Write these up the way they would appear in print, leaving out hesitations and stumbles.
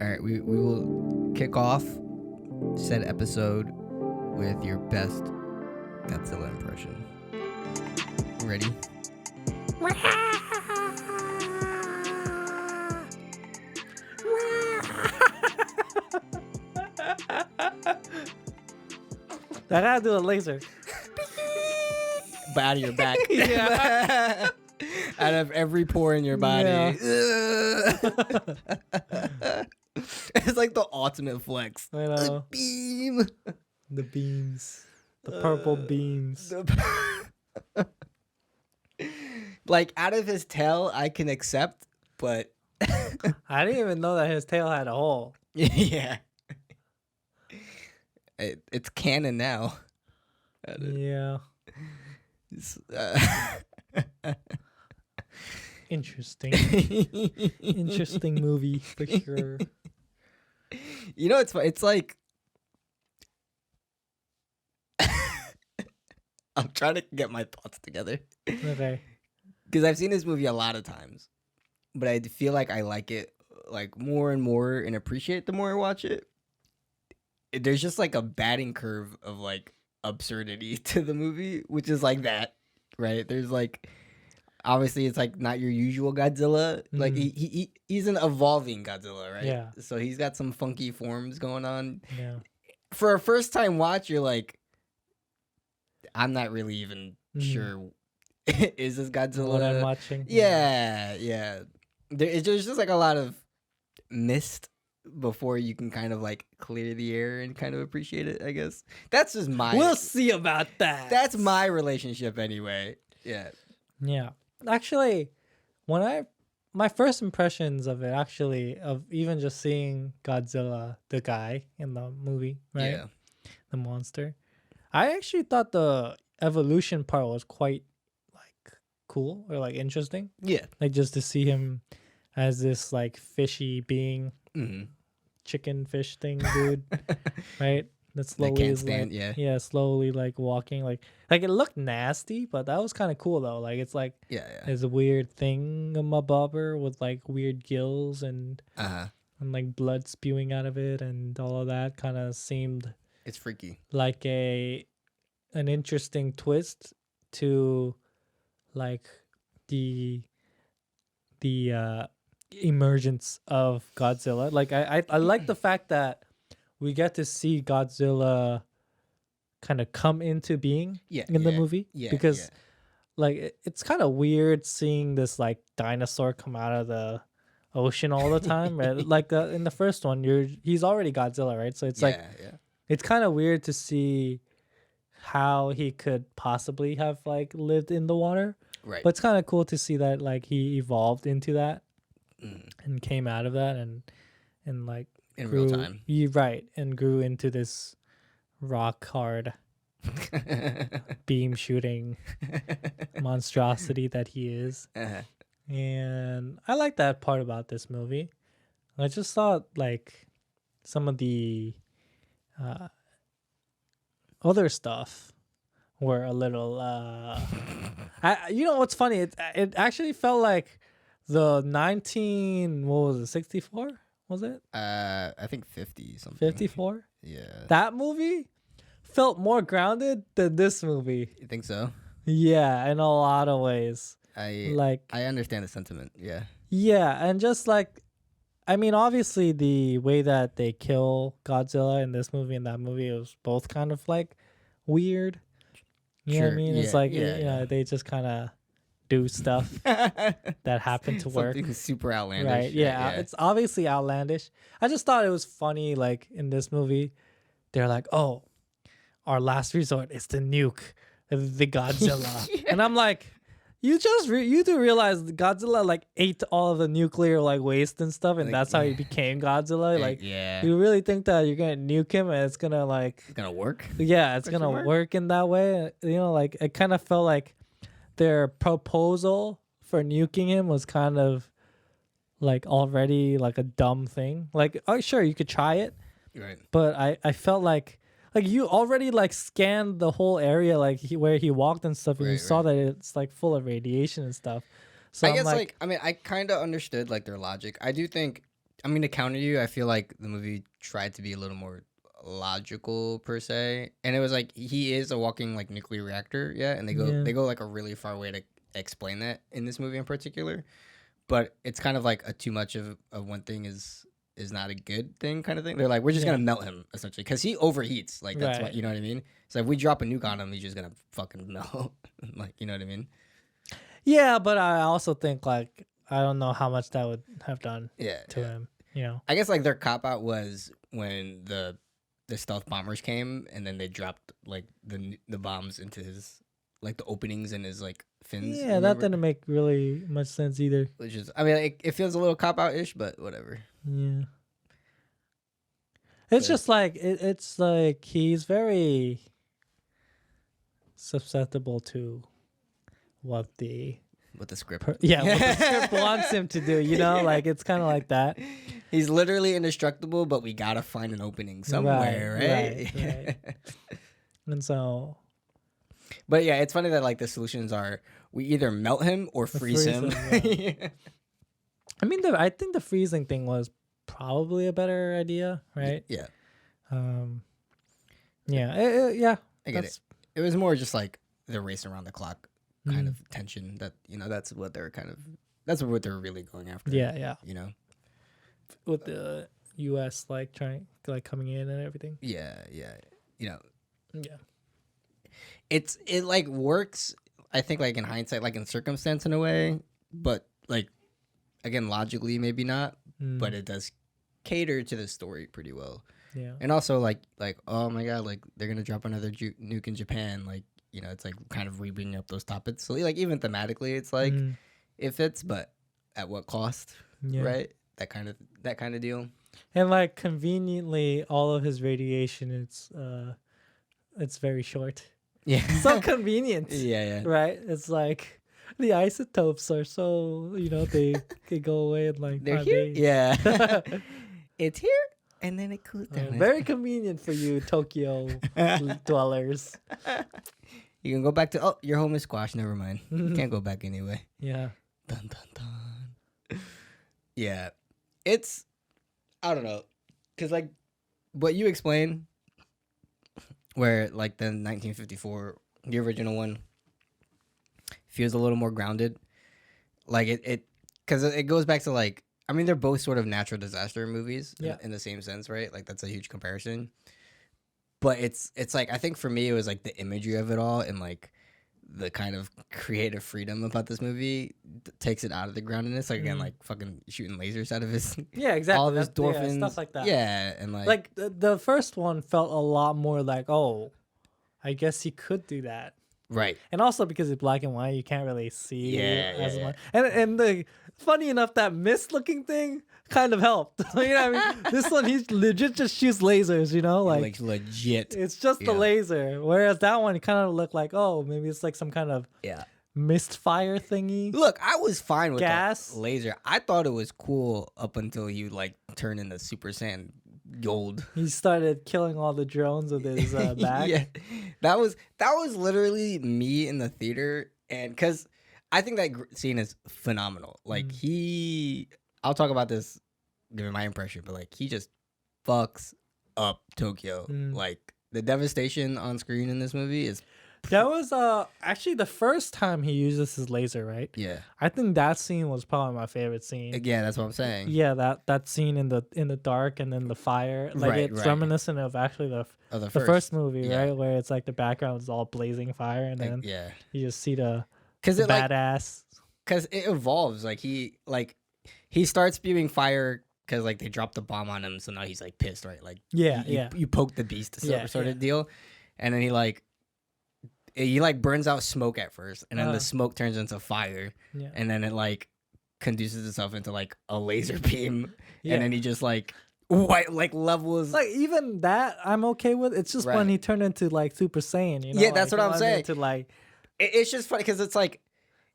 All right, we will kick off said episode with your best Godzilla impression. Ready? I gotta do a laser. But out of your back. Yeah. Out of every pore in your body. Yeah. It's like the ultimate flex. I know. A beam. The beams. The purple beams. Like, out of his tail, I can accept, but... I didn't even know that his tail had a hole. Yeah. It's canon now. Yeah. It's, Interesting. Interesting movie for sure. You know, it's like... I'm trying to get my thoughts together. Okay. Because I've seen this movie a lot of times, but I feel like I like it like more and more and appreciate it the more I watch it. There's just like a batting curve of like absurdity to the movie, which is like that, right? There's like, obviously it's like not your usual Godzilla. Like he's an evolving Godzilla, right? Yeah. So he's got some funky forms going on. Yeah. For a first time watch, you're like, I'm not really even sure. Is this Godzilla? What I'm watching. Yeah. There's just like a lot of mist before you can kind of like clear the air and kind of appreciate it, I guess. That's just my... We'll see about that. That's my relationship anyway. Yeah. Yeah. Actually, my first impressions of it, actually, of even just seeing Godzilla, the guy in the movie, right? Yeah. The monster. I actually thought the evolution part was quite like cool or like interesting. Yeah. Like just to see him as this like fishy being, chicken fish thing, dude, right? That slowly can't is stand, like, yeah. slowly like walking, like it looked nasty, but that was kind of cool though. Like it's like there's a weird thingamabobber with like weird gills and like blood spewing out of it, and all of that kind of seemed. It's freaky. Like an interesting twist to like the emergence of Godzilla. Like I like the fact that we get to see Godzilla kind of come into being in the movie. Yeah. Because like it's kind of weird seeing this like dinosaur come out of the ocean all the time. Right? Like in the first one, he's already Godzilla, right? So it's it's kind of weird to see how he could possibly have like lived in the water. Right. But it's kind of cool to see that like he evolved into that and came out of that and like in grew, real time. Right. And grew into this rock hard beam shooting monstrosity that he is. And I like that part about this movie. I just thought like some of the other stuff were a little you know what's funny, it actually felt like the 64 was it I think 50 something. 54. Yeah, that movie felt more grounded than this movie. You think so? Yeah, in a lot of ways. I understand the sentiment. Yeah, and just like, I mean, obviously the way that they kill Godzilla in this movie and that movie was both kind of like weird. You know what I mean? It's like, they just kind of do stuff that happen to work. Something super outlandish. Right, yeah. It's obviously outlandish. I just thought it was funny, like in this movie, they're like, oh, our last resort is to nuke the Godzilla. And I'm like, you do realize Godzilla like ate all of the nuclear like waste and stuff, and like, that's how he became Godzilla. Like, you really think that you're gonna nuke him and it's gonna like work? Yeah, it's gonna work in that way. You know, like it kind of felt like their proposal for nuking him was kind of like already like a dumb thing. Like, oh sure, you could try it, right? But I felt like you already like scanned the whole area like where he walked and stuff, and you saw that it's like full of radiation and stuff. So I guess like I mean I kind of understood like their logic. I do think I mean, to counter you, I feel like the movie tried to be a little more logical per se, and it was like he is a walking like nuclear reactor, yeah, and they go like a really far way to explain that in this movie in particular, but it's kind of like a too much of one thing is not a good thing kind of thing. They're like, we're just gonna melt him essentially because he overheats, like that's what, you know what I mean. So if we drop a nuke on him, he's just gonna fucking melt, like, you know what I mean. Yeah, but I also think like I don't know how much that would have done to him. You know, I guess like their cop out was when the stealth bombers came and then they dropped like the bombs into his like the openings in his like fins. Yeah, that didn't make really much sense either. Which is, I mean, it feels a little cop out ish, but whatever. Yeah, it's just like it's like he's very susceptible to what the script what the script wants him to do, you know. Like it's kind of like that. He's literally indestructible, but we gotta find an opening somewhere, right? And so, but yeah, it's funny that like the solutions are we either melt him or freeze him. I mean, I think the freezing thing was probably a better idea, right? Yeah. Yeah. I get it. It was more just like the race around the clock kind of tension that, you know, that's what they're really going after. Yeah. You know, with the U.S. like coming in and everything. Yeah. You know. Yeah. It like works, I think, like in hindsight, like in circumstance in a way, but like again logically maybe not, but it does cater to the story pretty well. Yeah. And also like oh my god, like they're gonna drop another nuke in Japan, like, you know, it's like kind of rebringing up those topics. So like even thematically, it's like it fits, but at what cost? Yeah. Right? That kind of deal. And like conveniently, all of his radiation, it's very short. Yeah. So convenient. Yeah. Right? It's like the isotopes are so, you know, they go away in like they're 5 here? days. Yeah. It's here and then it cools down. Very convenient for you Tokyo dwellers. You can go back to your home is squashed, never mind. You can't go back anyway. Yeah. Dun dun dun. Yeah. It's, I don't know, because like what you explained, where like the 1954, the original one, feels a little more grounded. Like it because it goes back to like, I mean, they're both sort of natural disaster movies in the same sense, right? Like that's a huge comparison. But it's like, I think for me it was like the imagery of it all and like the kind of creative freedom about this movie takes it out of the groundedness. Like again, like fucking shooting lasers out of his exactly, all of his dolphins, stuff like that. Yeah, and like the first one felt a lot more like, oh, I guess he could do that. Right. And also because it's black and white, you can't really see as much. And the funny enough, that mist looking thing kind of helped. You know what I mean? This one, he legit just shoots lasers, you know? Like legit. It's just the laser. Whereas that one kind of looked like, oh, maybe it's like some kind of mist fire thingy. Look, I was fine with gas the laser. I thought it was cool up until you like turn into Super Saiyan Gold. He started killing all the drones with his back. Yeah, that was literally me in the theater, and because I think that scene is phenomenal. Like I'll talk about this, given my impression, but like he just fucks up Tokyo. Like the devastation on screen in this movie is. That was actually the first time he uses his laser, right? Yeah. I think that scene was probably my favorite scene. Yeah, that's what I'm saying. Yeah, that scene in the dark and then the fire, like it's reminiscent of actually the first movie, right? Where it's like the background is all blazing fire and then you just see the badass. Because it evolves. Like he starts spewing fire because like they dropped the bomb on him, so now he's like pissed, right? Like you poke the beast sort of deal, and then he like burns out smoke at first, and then the smoke turns into fire, and then it like conduces itself into like a laser beam, and then he just like levels. Like even that I'm okay with. It's just when he turned into like Super Saiyan, you know? Yeah, that's what I'm saying. To like, it's just funny because it's like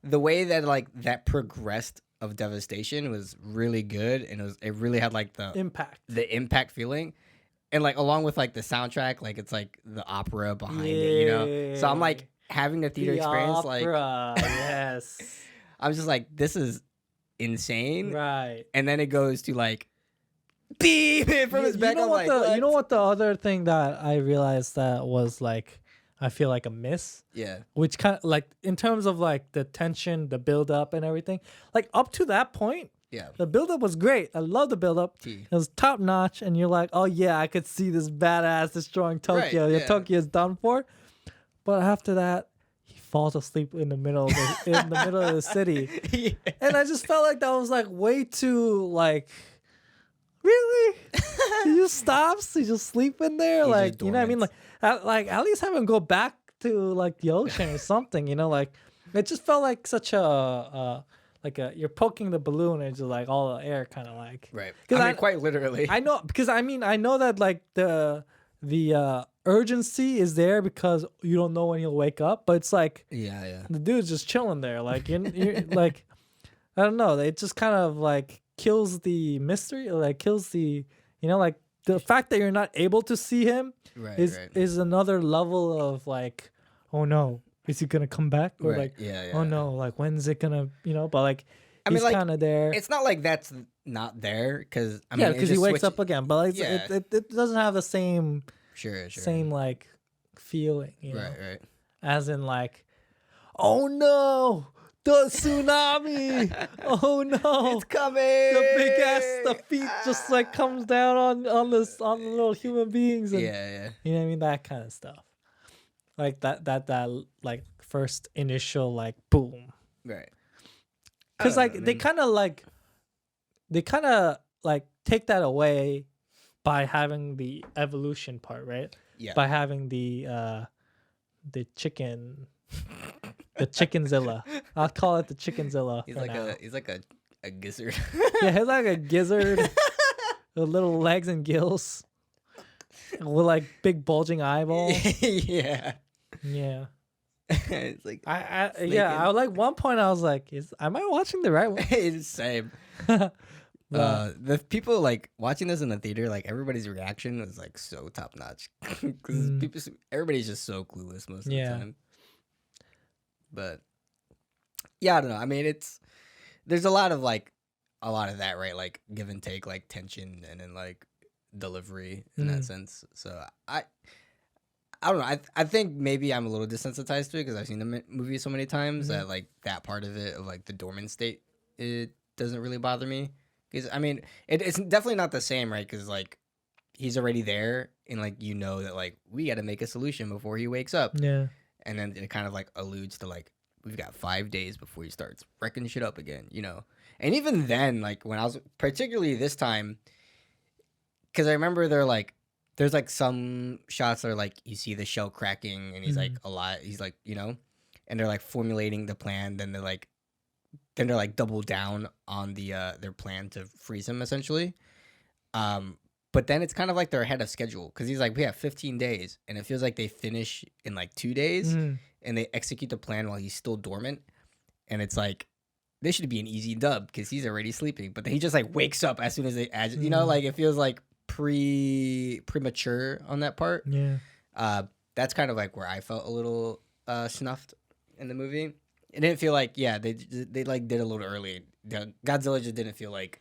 the way that like that progressed of devastation was really good, and it really had like the impact feeling. And like along with like the soundtrack, like it's like the opera behind it, you know. So I'm like having the theater experience, opera, like yes. I'm just like, this is insane, right? And then it goes to like beam it from his back. You know what the other thing that I realized that was like, I feel like a miss. Yeah. Which kind of like in terms of like the tension, the build up and everything, like up to that point. Yeah. The build up was great. I love the build up. It was top notch, and you're like, oh yeah, I could see this badass destroying Tokyo. Right, yeah. Tokyo's done for. But after that, he falls asleep in the middle of the city, and I just felt like that was like way too like. Really? He just stops. He just sleeping there, like you know what I mean. Like at least have him go back to like the ocean or something. You know, like it just felt like such a you're poking the balloon and just like all the air kind of like right. I mean, quite literally. I know because I know that like the urgency is there because you don't know when he'll wake up, but it's like the dude's just chilling there, like you're like I don't know. It just kind of like kills the mystery, like kills the like the fact that you're not able to see him is another level of like, oh no, is he gonna come back or like oh no, like when's it gonna but like I mean, he's kind of there. It's not like that's not there because because he wakes up again, but like it doesn't have the same same like feeling, right, as in like, oh no. The tsunami! Oh no! It's coming! The feet just like comes down on the little human beings. And, You know what I mean? That kind of stuff. Like that like first initial like boom. Right. Because like they kind of like take that away by having the evolution part, right? Yeah. By having the chicken. The Chickenzilla. I'll call it the Chickenzilla. He's like a gizzard. Yeah, he's like a gizzard with little legs and gills. With like big bulging eyeballs. Yeah. It's like I like one point I was like, am I watching the right one? It's same. The people like watching this in the theater, like everybody's reaction was like so top notch. Because everybody's just so clueless most of the time. But yeah, I don't know. I mean, there's a lot of that, right? Like give and take, like tension, and then like delivery in that sense. So I don't know. I think maybe I'm a little desensitized to it because I've seen the movie so many times that like that part of it of like the dormant state, it doesn't really bother me. Because I mean, it's definitely not the same, right? Because like he's already there, and like that like we got to make a solution before he wakes up. Yeah. And then it kind of like alludes to like we've got 5 days before he starts wrecking shit up again, And even then, like when I was particularly this time, because I remember there's like some shots that are like you see the shell cracking and he's like alive, he's like and they're like formulating the plan. Then they're like double down on the their plan to freeze him essentially. But then it's kind of like they're ahead of schedule because he's like, we have 15 days. And it feels like they finish in like 2 days and they execute the plan while he's still dormant. And it's like, this should be an easy dub because he's already sleeping. But then he just like wakes up as soon as they like it feels like premature on that part. Yeah. That's kind of like where I felt a little snuffed in the movie. It didn't feel like, they like did a little early. Godzilla just didn't feel like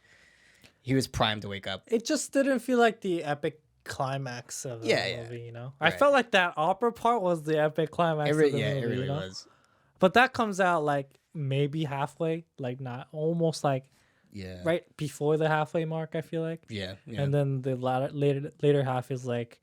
he was primed to wake up. It just didn't feel like the epic climax of the movie, Right. I felt like that opera part was the epic climax of the movie. It really was. But that comes out like maybe halfway, like not almost like right before the halfway mark, I feel like. Yeah. And then the later half is like,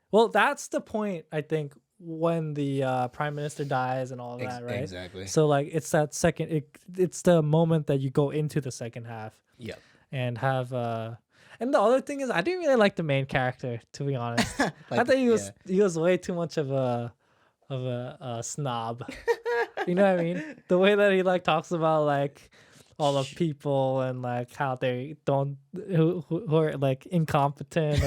well, that's the point, I think, when the prime minister dies and all that, right? Exactly. So like it's that second, it's the moment that you go into the second half. Yeah. And have and the other thing is I didn't really like the main character, to be honest. I think he was way too much of a snob. You know what I mean? The way that he like talks about like all the people and like how they don't who are like incompetent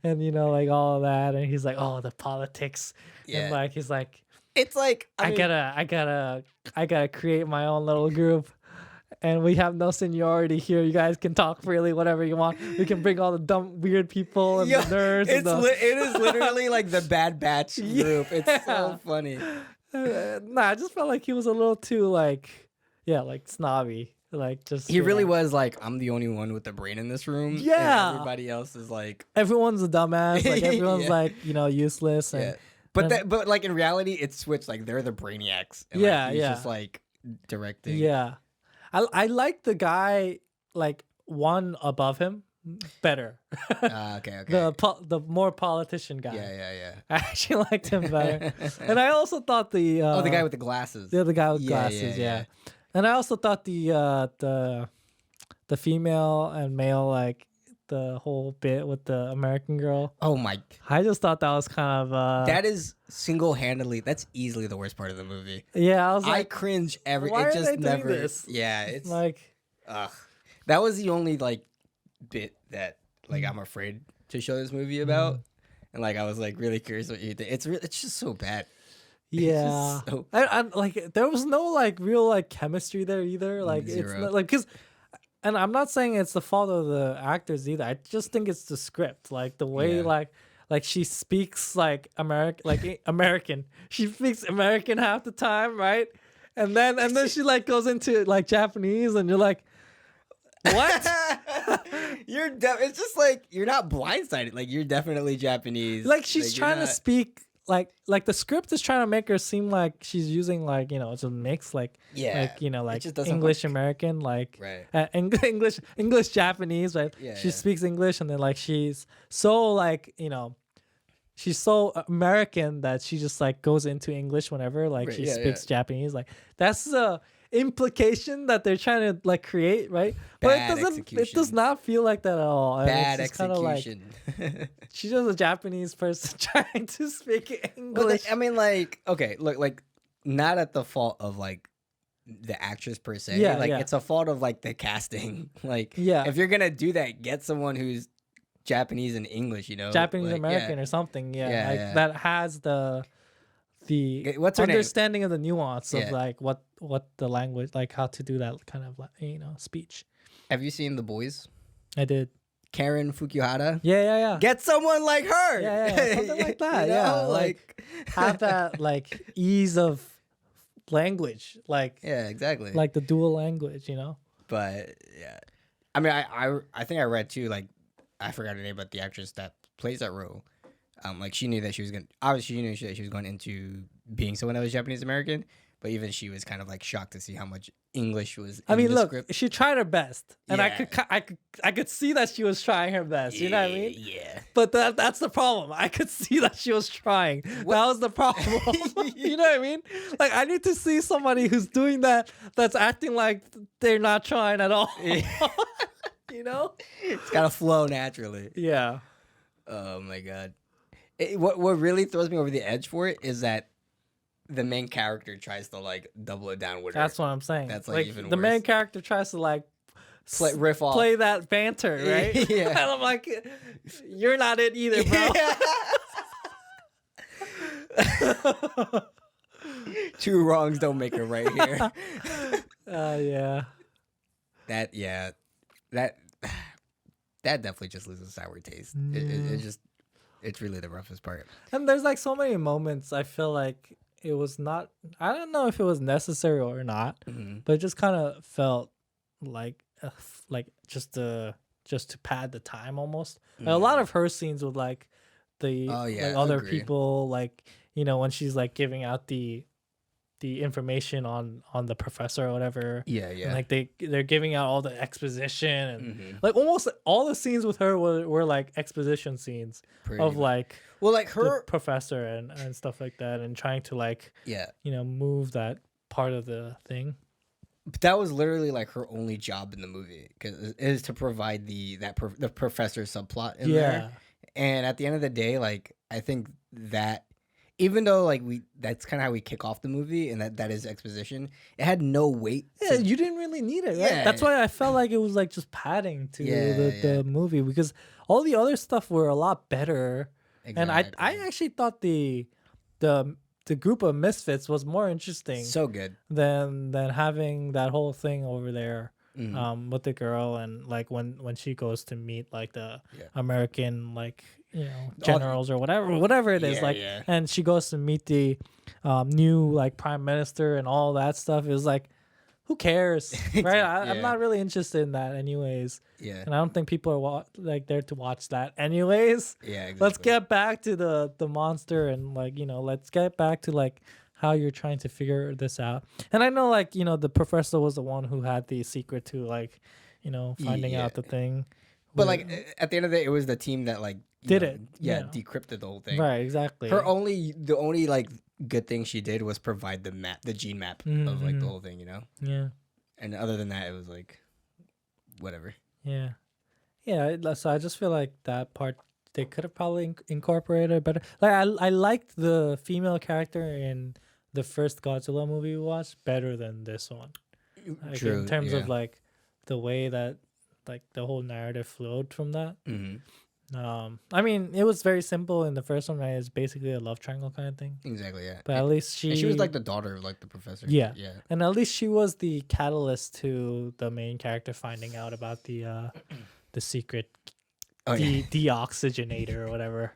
and like all of that, and he's like, oh, the politics, and like he's like, it's like I gotta create my own little group. And we have no seniority here. You guys can talk freely, whatever you want. We can bring all the dumb, weird people and the nerds. It is literally like the Bad Batch group. It's so funny. I just felt like he was a little too like snobby. Like just he really was like, I'm the only one with the brain in this room. Yeah, and everybody else is like, everyone's a dumbass. Like everyone's like useless. And but like in reality, it's switched. Like they're the brainiacs. And, like, he's just like directing. Yeah, I like the guy like one above him better. Okay. The more politician guy. Yeah. I actually liked him better. And I also thought the guy with the glasses. The guy with glasses. Yeah. And I also thought the female and male, like the whole bit with the American girl. Oh my! I just thought that was kind of that is single-handedly. That's easily the worst part of the movie. Yeah, I was like, I cringe every. Why it just are they never. Doing this? Yeah, it's like, that was the only like bit that like I'm afraid to show this movie about, and like I was like really curious what you think. It's just so bad. Yeah, so and like there was no like real like chemistry there either. Like Zero. It's not, like because, and I'm not saying it's the fault of the actors either. I just think it's the script, like the way like she speaks like American. She speaks American half the time, right? And then she like goes into like Japanese, and you're like, what? It's just like you're not blindsided. Like you're definitely Japanese. Like she's trying to speak. Like the script is trying to make her seem like she's using like it's a mix like like English American like English Japanese, right? She speaks English, and then like she's so like she's so American that she just like goes into English whenever like she speaks Japanese. Like that's the implication that they're trying to like create, right? But it does not feel like that at all. Bad it's execution. Like, she's just a Japanese person trying to speak English. I mean, like, okay, look, like, not at the fault of like the actress per se. It's a fault of like the casting. Like, if you're gonna do that, get someone who's Japanese and English, Japanese American or something. That has the what's her understanding name? Of the nuance of like what the language, like how to do that kind of like speech. Have you seen The Boys? I did. Karen Fukuhara. Yeah. Get someone like her. Yeah, something like that. Like have that like ease of language, like exactly, like the dual language, But I mean, I think I read too. Like I forgot her name, but the actress that plays that role. Like she knew that she was that she was going into being someone that was Japanese American, but even she was kind of like shocked to see how much English was. I mean, look, script. she tried her best, and I could see that she was trying her best. You know what I mean? Yeah. But that's the problem. I could see that she was trying. What? That was the problem. You know what I mean? Like I need to see somebody who's doing that. That's acting like they're not trying at all. It's gotta flow naturally. Yeah. Oh my god. What really throws me over the edge for it is that the main character tries to like double it down with her. That's what I'm saying. That's like even worse. The main character tries to like riff off, play that banter, right? Yeah. And I'm like, you're not it either, bro. Two wrongs don't make a right here. Yeah. That definitely just leaves a sour taste. It's really the roughest part. And there's like so many moments I feel like it was not, I don't know if it was necessary or not, but it just kind of felt like just to pad the time almost. Like, a lot of her scenes with like the other people, like when she's like giving out the information on the professor or whatever. And like they're giving out all the exposition and like almost all the scenes with her were like exposition scenes of like her professor and stuff like that, and trying to like move that part of the thing. But that was literally like her only job in the movie, because it is to provide the professor subplot in there. And at the end of the day, like I think that even though like that's kind of how we kick off the movie, and that is exposition, it had no weight. Yeah, you didn't really need it, right? That's why I felt like it was like just padding to the movie, because all the other stuff were a lot better. Exactly. And I actually thought the group of misfits was more interesting. So good. Than having that whole thing over there. With the girl, and like when she goes to meet like the American like generals or whatever it is, and she goes to meet the new like prime minister and all that stuff. It was like, who cares, right? I'm not really interested in that, anyways. Yeah. And I don't think people are there to watch that, anyways. Yeah. Exactly. Let's get back to the monster and let's get back to how you're trying to figure this out. And I know the professor was the one who had the secret to finding out the thing. But at the end of the day, it was the team that did it. Yeah, decrypted the whole thing. Right, exactly. The only good thing she did was provide the gene map of the whole thing, Yeah. And other than that, it was whatever. Yeah. Yeah, so I just feel like that part they could have probably incorporated better. I liked the female character in the first Godzilla movie we watched better than this one. True. In terms of the way that the whole narrative flowed from that. Mm-hmm. I mean, it was very simple in the first one, right? It's basically a love triangle kind of thing. Exactly, yeah. But at least she was the daughter of the professor. Yeah. Yeah. And at least she was the catalyst to the main character finding out about the secret deoxygenator or whatever.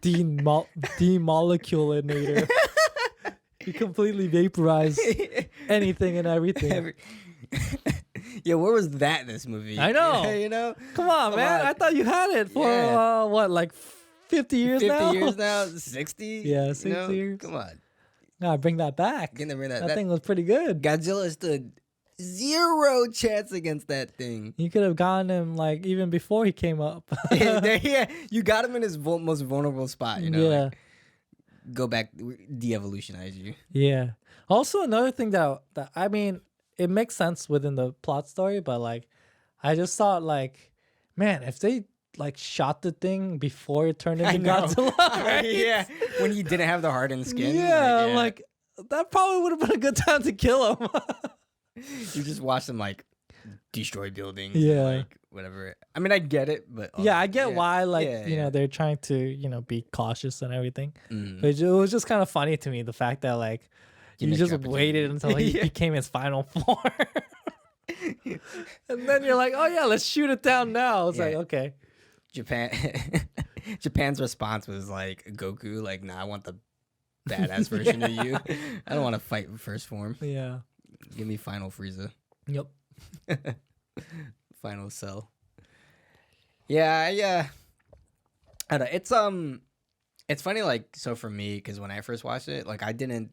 Demoleculinator. He completely vaporized anything and everything. Yeah, where was that in this movie? I know. Come on, man. I thought you had it for 50 years now? 50 years now? 60? Yeah, 60 years. Come on. Nah, bring that back. That thing was pretty good. Godzilla stood 0 chance against that thing. You could have gotten him even before he came up. Yeah, you got him in his most vulnerable spot, Yeah. Go back, de-evolutionize you. Yeah. Also, another thing that I mean, it makes sense within the plot story, but I just thought man, if they shot the thing before it turned into Godzilla, right? Yeah, when he didn't have the hardened skin. Yeah, that probably would have been a good time to kill him. You just watch them destroy buildings. Yeah, and, whatever. I mean, I get it, but yeah, I get why they're trying to be cautious and everything. Mm. But it was just kind of funny to me the fact that you just waited until he became his final form. And then you're like, oh yeah, let's shoot it down now. It's okay. Japan's response was Goku, nah, I want the badass version of you. I don't want to fight first form. Yeah. Give me Final Frieza. Yep. Final Cell. Yeah. I don't know. It's funny, so for me, because when I first watched it, I didn't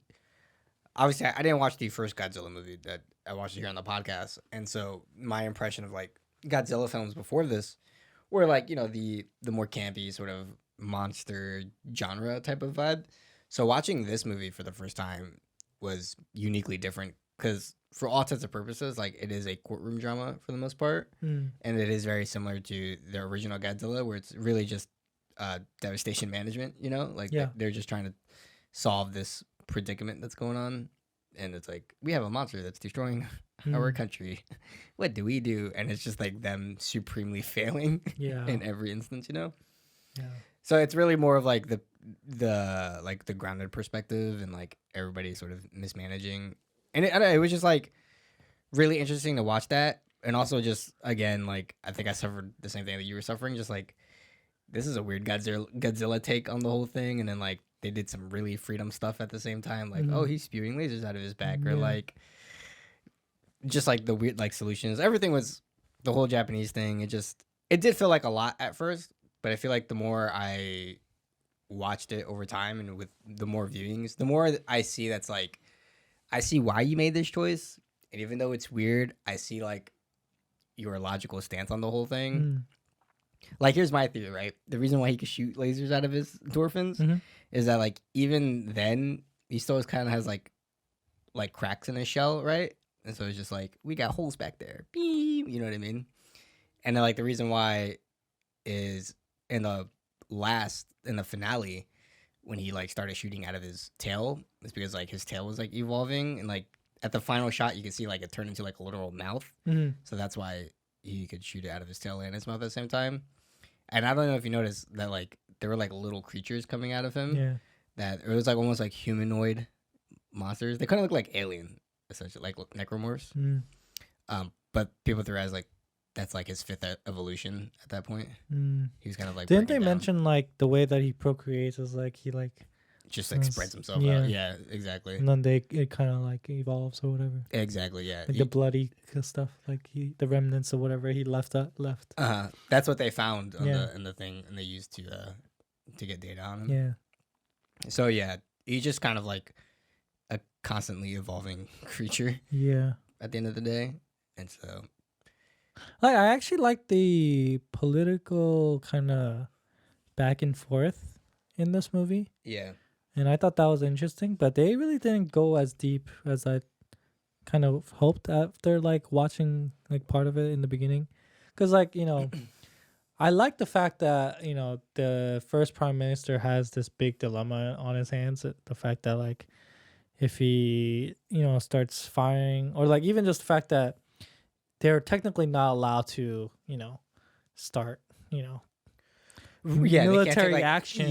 watch the first Godzilla movie that I watched here on the podcast, and so my impression of Godzilla films before this were the more campy sort of monster genre type of vibe. So watching this movie for the first time was uniquely different because for all intents and purposes, it is a courtroom drama for the most part, and it is very similar to the original Godzilla, where it's really just devastation management. They're just trying to solve this predicament that's going on, and it's we have a monster that's destroying our country. What do we do? And it's just them supremely failing in every instance, Yeah. So it's really more of the grounded perspective and everybody sort of mismanaging. And it was just really interesting to watch that. And also just, again, I think I suffered the same thing that you were suffering. Just this is a weird Godzilla take on the whole thing. And then they did some really freedom stuff at the same time. Oh, he's spewing lasers out of his back. Or just the weird solutions. Everything was the whole Japanese thing. It did feel a lot at first. But I feel the more I watched it over time and with the more viewings, the more I see that's I see why you made this choice. And even though it's weird, I see your logical stance on the whole thing. Here's my theory, right? The reason why he could shoot lasers out of his endorphins is that even then he still kind of has cracks in his shell, right? And so it's just we got holes back there. Beep, you know what I mean? And then the reason why is in the finale when he started shooting out of his tail is because his tail was evolving, and at the final shot you can see it turned into a literal mouth. So that's why he could shoot it out of his tail and his mouth at the same time. And I don't know if you noticed that there were little creatures coming out of him. Yeah. That it was almost humanoid monsters. They kind of look like alien, essentially, necromorphs. But people theorize that's his fifth evolution at that point. He was kind of Didn't they mention the way that he procreates is he just like spreads himself out. Yeah, exactly. And then it kind of like evolves or whatever. Exactly. Yeah. Like the bloody stuff, like the remnants or whatever he left. That's what they found in the thing, and they used to get data on him. Yeah. So yeah, he's just kind of like a constantly evolving creature. Yeah. At the end of the day, and so. I actually like the political kind of back and forth in this movie. Yeah. And I thought that was interesting, but they really didn't go as deep as I kind of hoped after like watching like part of it in the beginning. Because like, you know, I like the fact that, you know, the first prime minister has this big dilemma on his hands. The fact that like if he, you know, starts firing, or like even just the fact that they're technically not allowed to, you know, start, you know, military action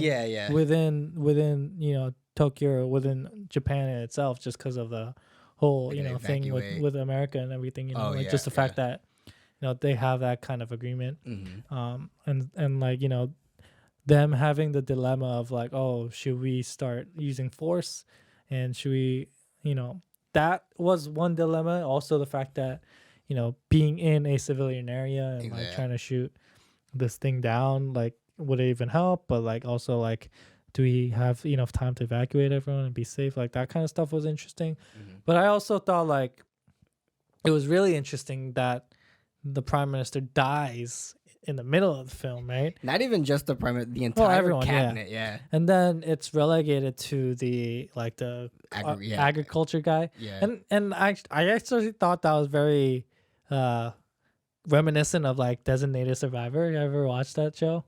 within you know Tokyo, within Japan in itself, just because of the whole you know thing with America and everything, you know, just the fact that you know they have that kind of agreement. And like, you know, them having the dilemma of like, oh, should we start using force, and should we, you know, that was one dilemma. Also the fact that, you know, being in a civilian area and like trying to shoot this thing down, like, would it even help? But like also like, do we have enough time to evacuate everyone and be safe? Like that kind of stuff was interesting. But I also thought like it was really interesting that the prime minister dies in the middle of the film, right? Not even just the entire cabinet, And then it's relegated to the like the agriculture guy. And I actually thought that was very reminiscent of like Designated Survivor. You ever watched that show?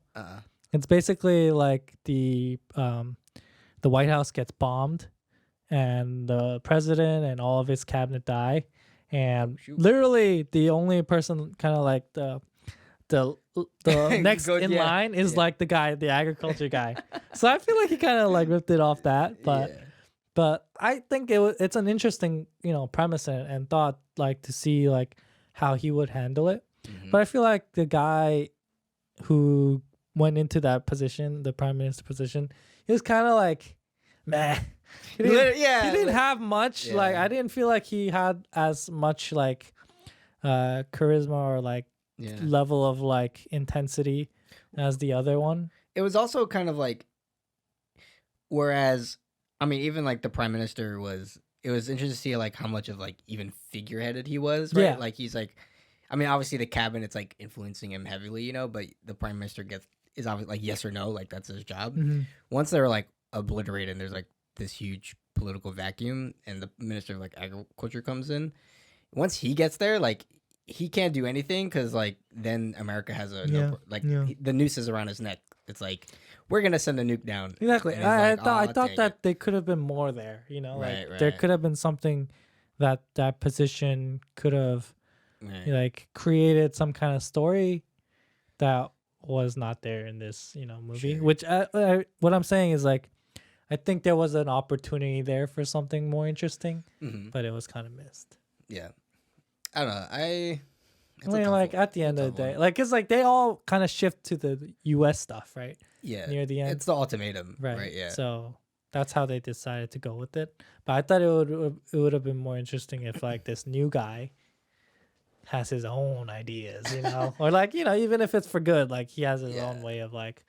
It's basically like the White House gets bombed, and the president and all of his cabinet die, and literally the only person kind of like the next in line is like the guy, the agriculture guy. So I feel like he kind of like ripped it off that, but I think it's an interesting, you know, premise and thought, like to see like how he would handle it. But I feel like the guy who went into that position, the prime minister position, he was kind of like, meh. He didn't have much. Like I didn't feel like he had as much like charisma or like level of like intensity as the other one. It was also kind of like, whereas I mean, even like the prime minister it was interesting to see like how much of like even figureheaded he was, right? Like he's like, I mean, obviously the cabinet's like influencing him heavily, you know, but the prime minister is obviously like yes or no, like that's his job. Once they're like obliterated and there's like this huge political vacuum, and the minister of like agriculture comes in, once he gets there, like he can't do anything, because like then America has the noose is around his neck. It's like, we're gonna send a nuke down. Exactly. I thought that they could have been more there, you know, like there could have been something that position could have like created some kind of story that was not there in this, you know, movie. Which what I'm saying is like, I think there was an opportunity there for something more interesting, but it was kind of missed. Yeah, I don't know. I mean, like at the end of the day, like it's like they all kind of shift to the U.S. stuff, right? Yeah, near the end, it's the ultimatum, right? Yeah. So that's how they decided to go with it. But I thought it would have been more interesting if like this new guy has his own ideas, you know, or like, you know, even if it's for good, like he has his own way of like,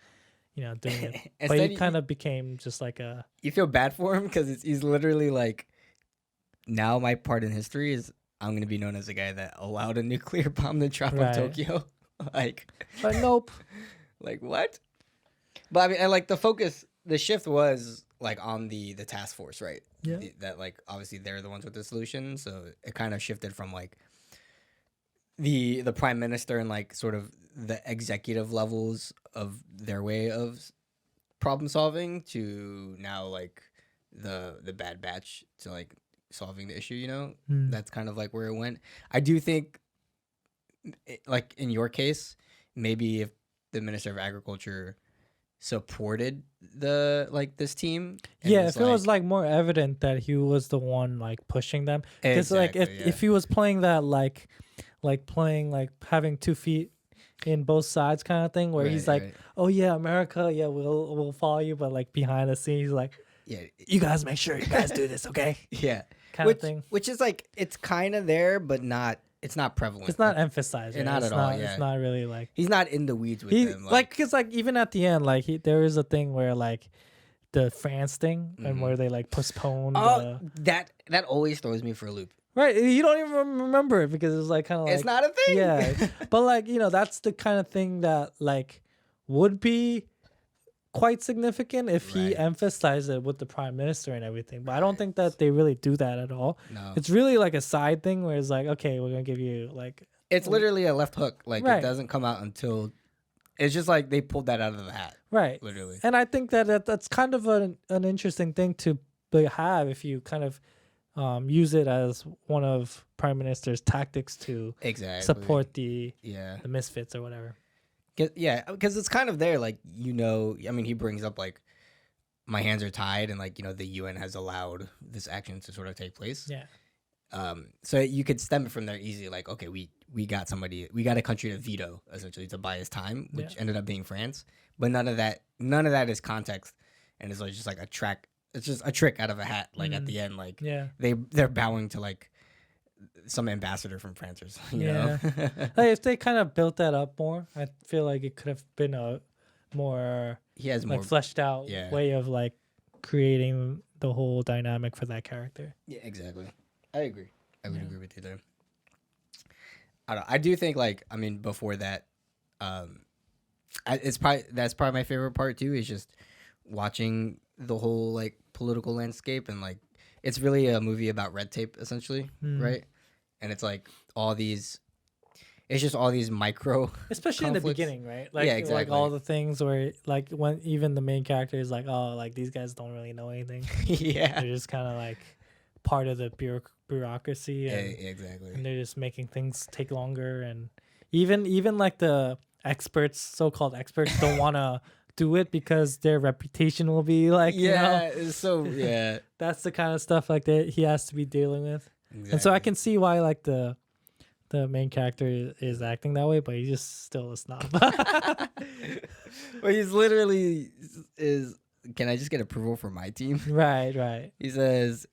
you know, doing it. But he kind of became just like a. You feel bad for him because he's literally like, now my part in history is I'm gonna be known as the guy that allowed a nuclear bomb to drop on Tokyo. Like, but nope. Like what? But I mean, and like the shift was like on the task force, right? Yeah. That like obviously they're the ones with the solution, so it kind of shifted from like the prime minister and like sort of the executive levels of their way of problem solving to now like the Bad Batch to like solving the issue, you know. That's kind of like where it went. I do think like in your case, maybe if the Minister of Agriculture supported this team, if it was like more evident that he was the one like pushing them, because like if he was playing that like playing like having 2 feet in both sides kind of thing, where he's like, oh yeah, America, yeah, we'll follow you, but like behind the scenes he's like, Yeah, you guys make sure you guys do this, okay? Yeah, kind of thing. Which is like it's kind of there, but not. It's not prevalent. It's not emphasized. Right? Not it's at all. Yeah, it's not really like he's not in the weeds with them. Like, cause like even at the end, like there is a thing where like the France thing and where they like postpone. That always throws me for a loop. Right, you don't even remember it because it's like kind of like it's not a thing. Yeah, but like that's the kind of thing that like would be quite significant if he emphasized it with the prime minister and everything. But I don't think that they really do that at all. No, it's really like a side thing where it's like, okay, we're gonna give you like. It's literally a left hook. Like it doesn't come out until. It's just like they pulled that out of the hat. Right. Literally. And I think that's kind of an interesting thing to have if you kind of use it as one of Prime Minister's tactics to support the misfits or whatever. Yeah, because it's kind of there. Like, I mean, he brings up like, my hands are tied and like, the UN has allowed this action to sort of take place. Yeah. So you could stem it from there easily. Like, okay, we got a country to veto essentially to buy his time, which ended up being France. But none of that is context, and it's like just like a track. It's just a trick out of a hat. Like at the end, like they're bowing to like some ambassador from France or something. You know? Like if they kind of built that up more, I feel like it could have been a more more fleshed out way of like creating the whole dynamic for that character. Yeah, exactly. I agree. I would agree with you there. I do think like, I mean, before that, that's probably my favorite part too, is just watching the whole like political landscape, and like it's really a movie about red tape essentially, right? And it's like it's just all these micro especially conflicts. In the beginning, right? Like, exactly. Like all the things where like when even the main character is like, oh, like these guys don't really know anything. They're just kind of like part of the bureaucracy and, exactly, and they're just making things take longer, and even like the so-called experts don't want to do it because their reputation will be like so that's the kind of stuff like that he has to be dealing with. Exactly. And so I can see why like the main character is acting that way, but he's just still a snob. Well, he's literally can I just get approval for my team? Right. He says,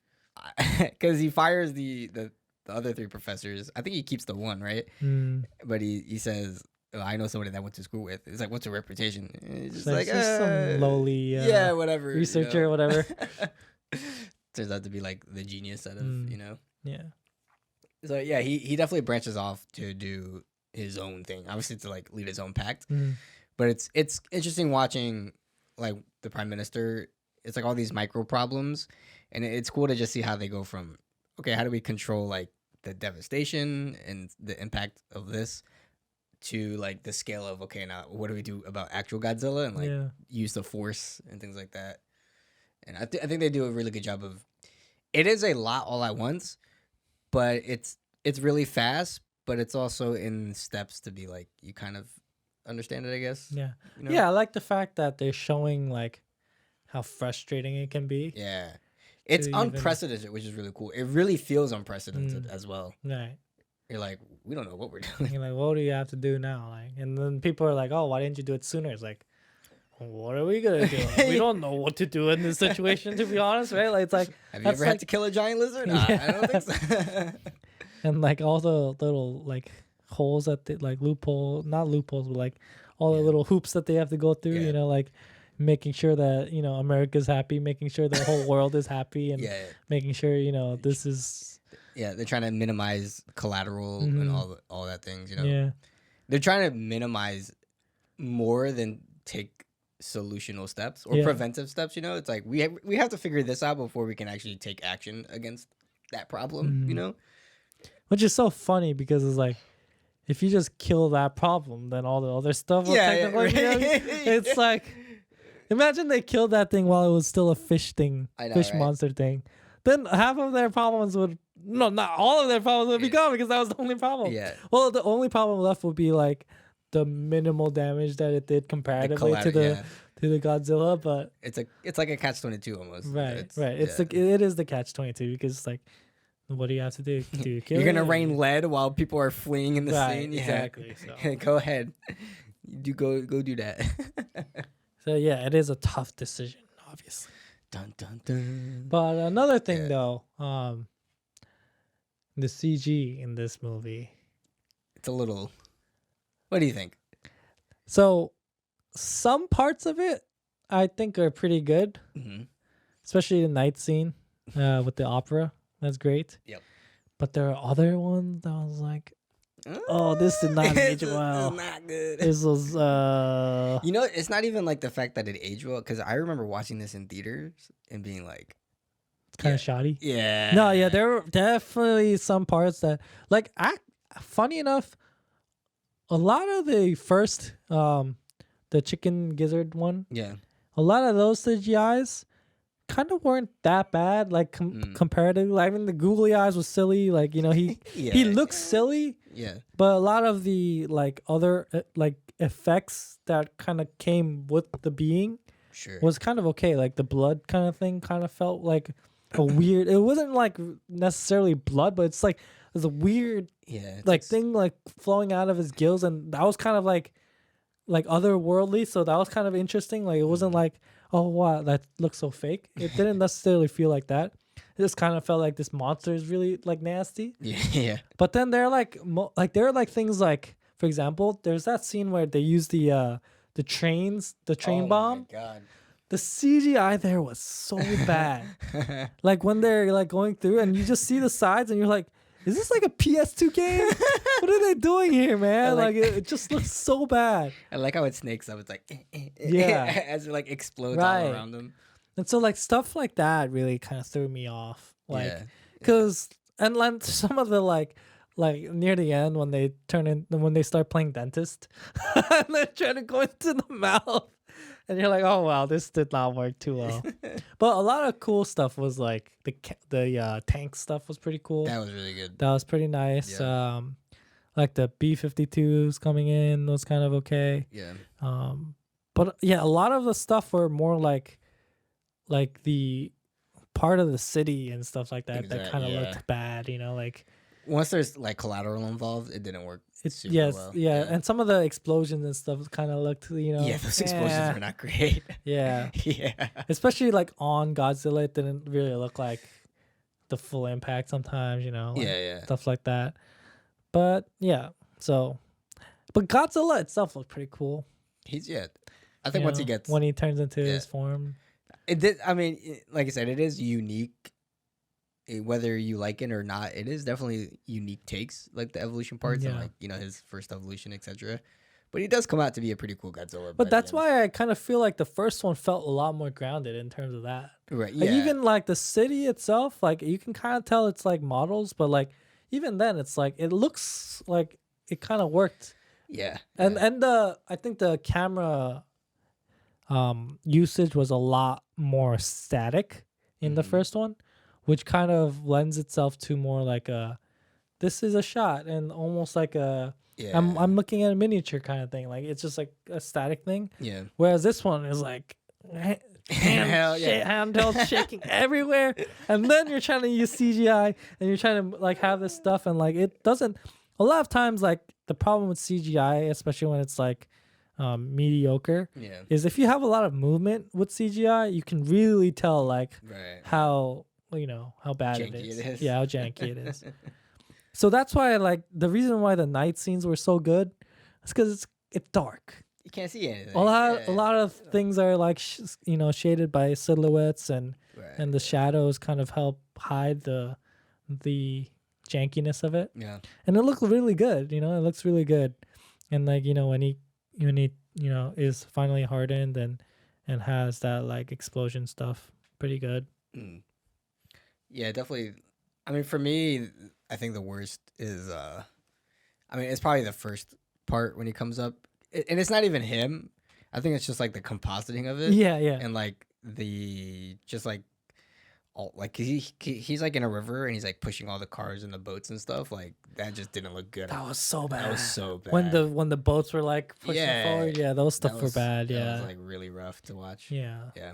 because he fires the other three professors. I think he keeps the one, right? But he says, oh, I know somebody that I went to school with. It's like, what's your reputation? And he's just like some lowly whatever researcher or whatever. Turns out to be like the genius out of Yeah. So yeah, he definitely branches off to do his own thing. Obviously to like lead his own pact. But it's interesting watching like the prime minister. It's like all these micro problems, and it's cool to just see how they go from, okay, how do we control like the devastation and the impact of this, to like the scale of, okay, now what do we do about actual Godzilla and like use the force and things like that. And I think they do a really good job of. It is a lot all at once, but it's really fast, but it's also in steps to be like you kind of understand it, I guess. Yeah. Yeah, I like the fact that they're showing like how frustrating it can be. Yeah. It's unprecedented, which is really cool. It really feels unprecedented as well. Right. You're like, we don't know what we're doing. You're like, what do you have to do now? Like, and then people are like, oh, why didn't you do it sooner? It's like, what are we gonna do? Like, we don't know what to do in this situation, to be honest, right? Like, it's like, have you ever had to kill a giant lizard? I don't think so. And like all the little like holes that they like not loopholes, but like all the little hoops that they have to go through, like making sure that, America's happy, making sure the whole world is happy, and making sure, this is. Yeah, they're trying to minimize collateral and all that things, Yeah. They're trying to minimize more than take solutional steps or preventive steps, It's like we have to figure this out before we can actually take action against that problem, Which is so funny because it's like, if you just kill that problem, then all the other stuff will technically it's like, imagine they killed that thing while it was still a fish thing, monster thing. Then half of their problems would, no, not all of their problems would be gone because that was the only problem. Yeah. Well, the only problem left would be like the minimal damage that it did comparatively to the Godzilla, but it's like a catch-22 almost. Right. It is the catch-22 because it's like, what do you have to do? Do you kill You're gonna rain lead while people are fleeing in the scene. Yeah. Exactly. So. Go ahead. You go do that. So yeah, it is a tough decision, obviously. Dun, dun, dun. But another thing though, the CG in this movie, it's a little. What do you think? So some parts of it I think are pretty good, especially the night scene with the opera. That's great. Yep. But there are other ones that I was like, oh, this did not age well. This is not good. This was You know, it's not even like the fact that it aged well, because I remember watching this in theaters and being like, it's kind of shoddy. Yeah. No, yeah, there were definitely some parts that, like, funny enough, a lot of the first the chicken gizzard one, a lot of those CGIs kind of weren't that bad, like comparatively. I mean, the googly eyes was silly, like, you know, he he looks silly, but a lot of the like other like effects that kind of came with the being was kind of okay. Like the blood kind of thing kind of felt like a weird, it wasn't like necessarily blood, but it's like there's a weird like thing like flowing out of his gills, and that was kind of like otherworldly, so that was kind of interesting. Like it wasn't like, oh wow, that looks so fake. It didn't necessarily feel like that. It just kind of felt like this monster is really like nasty. Yeah. But then there are like there are like things like, for example, there's that scene where they use the train bomb. My God. The CGI there was so bad. Like when they're like going through and you just see the sides and you're like, is this like a PS2 game? What are they doing here, man? Like it just looks so bad. I like how it snakes up. It's like, yeah, as it like explodes all around them. And so like stuff like that really kind of threw me off. Like, cause and like some of the like near the end when they start playing dentist, and they're trying to go into the mouth. And you're like, oh wow, this did not work too well. But a lot of cool stuff was like the tank stuff was pretty cool. That was really good. That was pretty nice. Yeah. Like the B-52s coming in was kind of okay. Yeah. But yeah, a lot of the stuff were more like the part of the city and stuff like that that kind of looked bad, you know, like. Once there's like collateral involved, it didn't work. Well. Yeah, and some of the explosions and stuff kind of looked, you know. Yeah, those explosions were not great. Yeah. Yeah. Especially like on Godzilla, it didn't really look like the full impact sometimes, you know. Like stuff like that. But yeah, but Godzilla itself looked pretty cool. I think once he gets when he turns into his form. It did. I mean, like I said, it is unique. Whether you like it or not, it is definitely unique takes, like the evolution parts and like, you know, his first evolution, etc. But he does come out to be a pretty cool Godzilla. But that's why I kind of feel like the first one felt a lot more grounded in terms of that. Right. Like even like the city itself, like you can kind of tell it's like models, but like even then it's like it looks like it kind of worked. Yeah. And I think the camera usage was a lot more static in the first one, which kind of lends itself to more like this is a shot and almost like I'm looking at a miniature kind of thing. Like it's just like a static thing. Yeah. Whereas this one is like handheld shaking everywhere, and then you're trying to use CGI and you're trying to like have this stuff, and like it doesn't. A lot of times, like the problem with CGI, especially when it's like mediocre, is if you have a lot of movement with CGI, you can really tell like how. You know how bad it is. Yeah, how janky it is. So that's why like the reason why the night scenes were so good is because it's dark. You can't see anything. A lot of things are like shaded by silhouettes and the shadows kind of help hide the jankiness of it. Yeah, and it looked really good. You know, it looks really good. And like when he is finally hardened and has that like explosion stuff, pretty good. Yeah, definitely. I mean, for me, I think the worst is, it's probably the first part when he comes up. And it's not even him. I think it's just, like, the compositing of it. Yeah, yeah. And, like, he's, like, in a river and he's, like, pushing all the cars and the boats and stuff. Like, that just didn't look good. That was so bad. That was so bad. When the boats were, like, pushing forward. Yeah, those stuff were bad. Yeah. That was, like, really rough to watch. Yeah. Yeah.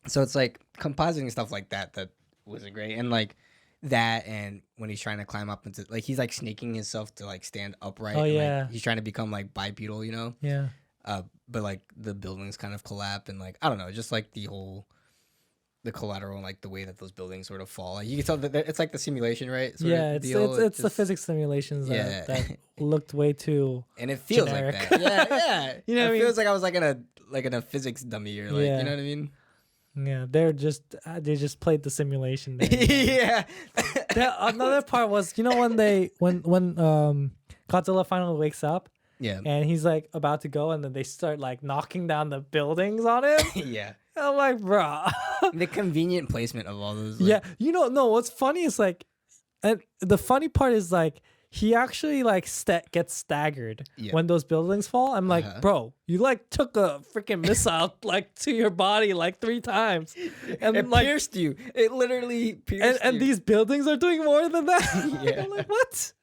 So it's like compositing stuff like that wasn't great, and like that, and when he's trying to climb up into like he's like snaking himself to like stand upright. Oh and, yeah. Like, he's trying to become like bipedal, you know. Yeah. But like the buildings kind of collapse and like I don't know, just like the collateral and like the way that those buildings sort of fall. Like, you can tell that it's like the simulation, right? It's the physics simulations that looked way too and it feels generic. Like that. Yeah. You know, it feels like I was like in a physics dummy or like you know what I mean? Yeah, they just played the simulation there. Yeah. Another part was, you know, when Godzilla finally wakes up. Yeah. And he's like about to go, and then they start like knocking down the buildings on him. Yeah. I'm like, bro. The convenient placement of all those. Yeah. You know, no, what's funny is like, and the funny part is like, he actually like gets staggered when those buildings fall. I'm like, bro, you like took a freaking missile like to your body like 3 times, and it like pierced you. It literally pierced and these buildings are doing more than that. Yeah. I'm like, what?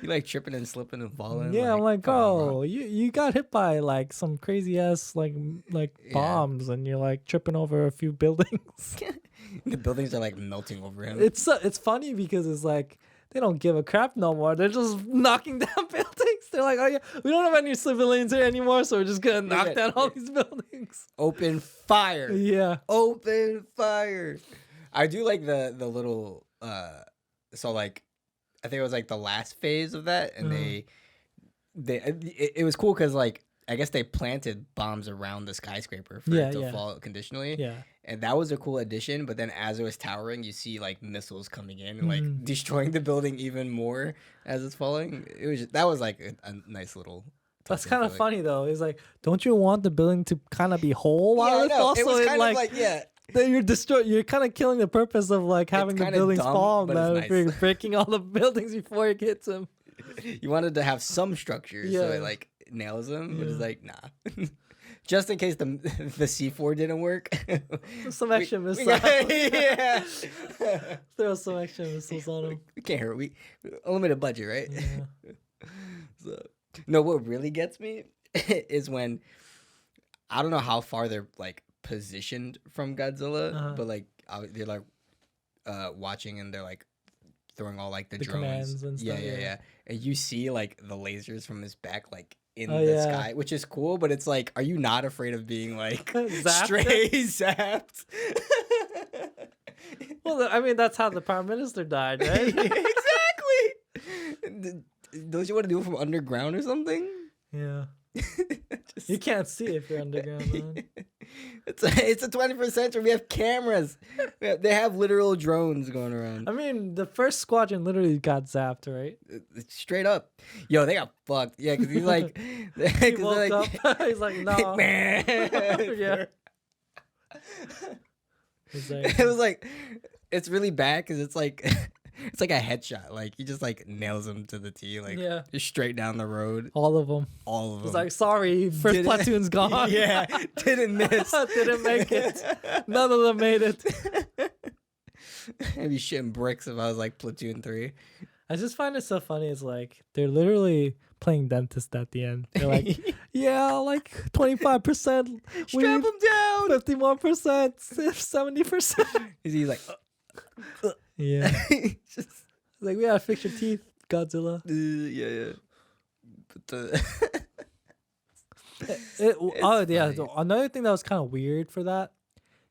You like tripping and slipping and falling. Yeah, I'm like, oh, you got hit by like some crazy ass like bombs, and you're like tripping over a few buildings. The buildings are like melting over him. It's funny because it's like, they don't give a crap no more. They're just knocking down buildings. They're like, oh yeah, we don't have any civilians here anymore, so we're just gonna knock down all these buildings. Open fire. Yeah. Open fire. I do like the little so like I think it was like the last phase of that, and it was cool because like I guess they planted bombs around the skyscraper for it to fall conditionally. Yeah. And that was a cool addition, but then as it was towering, you see like missiles coming in and like destroying the building even more as it's falling. That was like a nice little. That's kind of funny though. It's like, don't you want the building to kind of be whole while it falls? It was kind of like that you're kind of killing the purpose of like having the buildings fall, and breaking all the buildings before it hits them. You wanted to have some structure, so it like nails them, but it's like nah. Just in case the C4 didn't work. Some extra missiles. Yeah. Throw some extra missiles on them. We can't hurt. We unlimited budget, right? Yeah. So, no, what really gets me is when I don't know how far they're like positioned from Godzilla, but like they're like watching and they're like throwing all like the drones commands and stuff. Yeah. And you see like the lasers from his back like in the sky, which is cool, but it's like, are you not afraid of being like stray zapped? Well, I mean, that's how the prime minister died, right? Exactly. Don't you want to do it from underground or something? Yeah. You can't see if you're underground, man. It's a 21st century. We have cameras. They have literal drones going around. I mean, the first squadron literally got zapped, right? Straight up. Yo, they got fucked. Yeah, because he's like... he woke up. He's like, no. Yeah. It was like... It's really bad because it's like... It's like a headshot. Like, he just, like, nails him to the T. Like, just straight down the road. All of them. It's like, sorry, first platoon's gone. Yeah, didn't miss. Didn't make it. None of them made it. I'd be shitting bricks if I was, like, platoon 3. I just find it so funny. It's like, they're literally playing dentist at the end. They're like, yeah, like 25%. Strap them down. 51%. 70%. He's like... Yeah. Just like, we gotta fix your teeth, Godzilla. Yeah. But another thing that was kind of weird for that,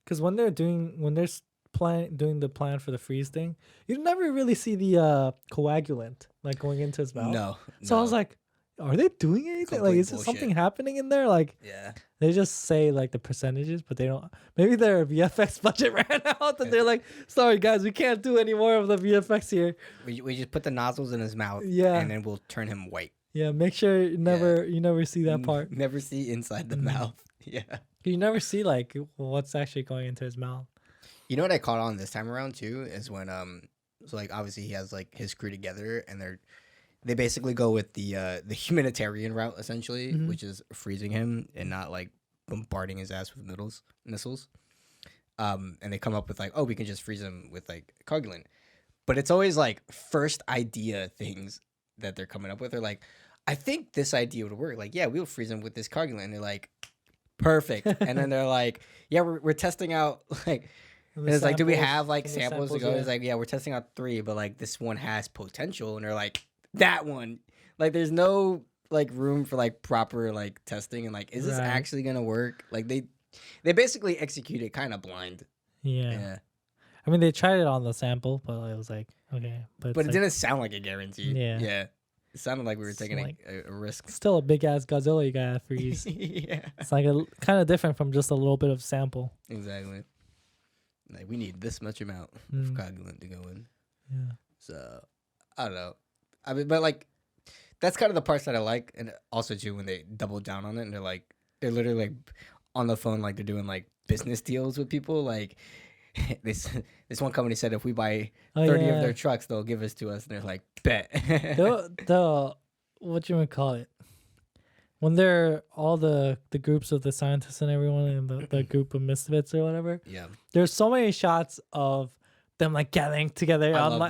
because when they're doing the plan for the freeze thing, you never really see the coagulant like going into his mouth. No. So I was like, are they doing anything? Complete like, is there something happening in there? Like, they just say like the percentages, but they don't. Maybe their VFX budget ran out, and they're like, "Sorry guys, we can't do any more of the VFX here. We just put the nozzles in his mouth, and then we'll turn him white." Yeah, make sure you never see that part. Never see inside the mouth. Yeah, you never see like what's actually going into his mouth. You know what I caught on this time around too is when so like obviously he has like his crew together, and they basically go with the humanitarian route essentially, which is freezing him and not like bombarding his ass with missiles. And they come up with like, oh, we can just freeze him with like coagulant. But it's always like first idea things that they're coming up with. They're like, I think this idea would work. Like, yeah, we'll freeze him with this coagulant. And they're like, perfect. And then they're like, yeah, we're testing out like. And it's like, do we have like samples to go? Yeah. It's like, yeah, we're testing out 3, but like this one has potential. And they're like, that one. Like, there's no like room for like proper like testing and like is this actually gonna work? Like they basically execute it kind of blind. Yeah. I mean, they tried it on the sample, but it was like, okay. But it didn't sound like a guarantee. Yeah. It sounded like we were taking like, a risk. Still a big ass Godzilla you gotta freeze. Yeah. It's like a kind of different from just a little bit of sample. Exactly. Like we need this much amount of coagulant to go in. Yeah. So I don't know. I mean, but like that's kind of the parts that I like, and also too when they double down on it and they're literally like on the phone, like they're doing like business deals with people, like. This one company said if we buy 30 of their trucks, they'll give us to us, and they're like, bet. the what you would call it when they're all the groups of the scientists and everyone in the group of misfits or whatever. Yeah, there's so many shots of them like gathering together on